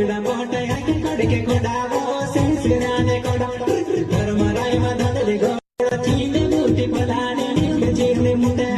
कोड़ा मोटा के कोड़ के कोड़ावो सिरसिराने कोड़ा कर मराई मदद ले गोड़ा चीने मूर्ति पलाने नीले चीने मुंडे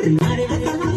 Mare